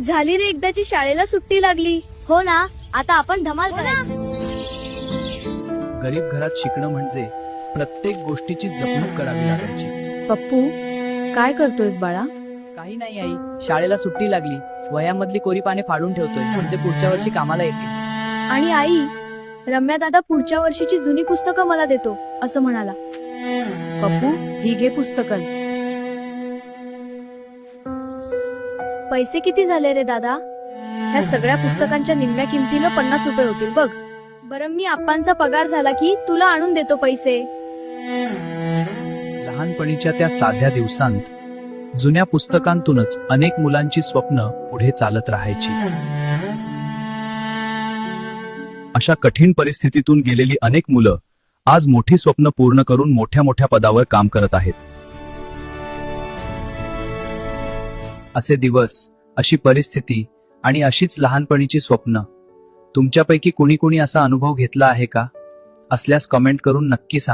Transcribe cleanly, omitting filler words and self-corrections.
झाली रे एकदाची शाळेला सुट्टी लागली. हो ना, आता आपण धमाल करायची. गरीब घरात शिकणं म्हणजे प्रत्येक गोष्टीची जपणूक करावी लागायची. पप्पू, काय करतोयस बाळा? काही नाही आई, शाळेला सुट्टी लागली, वह्यामधली कोरी पाने फाडून ठेवतोय, म्हणजे पुढच्या वर्षी कामाला येतील. आणि आई, रम्या दादा पुढच्या वर्षीची जुनी पुस्तकं मला देतो असं म्हणाला. पप्पू, ही घे पुस्तकं. पैसे किती झाले रे दादा? ह्या सगळ्या पुस्तकांच्या निम्म्या किमतीनं 50 रुपये होतील बघ. बरं, मी आप्पांचा पगार झाला की तुला आणून देतो पैसे. लहानपणीच्या त्या साध्या दिवसांत जुन्या पुस्तकांतूनच अनेक मुलांची स्वप्न पुढे चालत राहायची. अशा कठीण परिस्थितीतून गेलेली अनेक मुलं आज मोठी स्वप्न पूर्ण करून मोठ्या मोठ्या पदावर काम करत आहेत. असे दिवस, अशी परिस्थिती आणि अशीच लहानपणीची स्वप्न तुमच्यापैकी कुणी कुणी असा अनुभव घेतला आहे का? असल्यास कमेंट करून नक्की सांगा.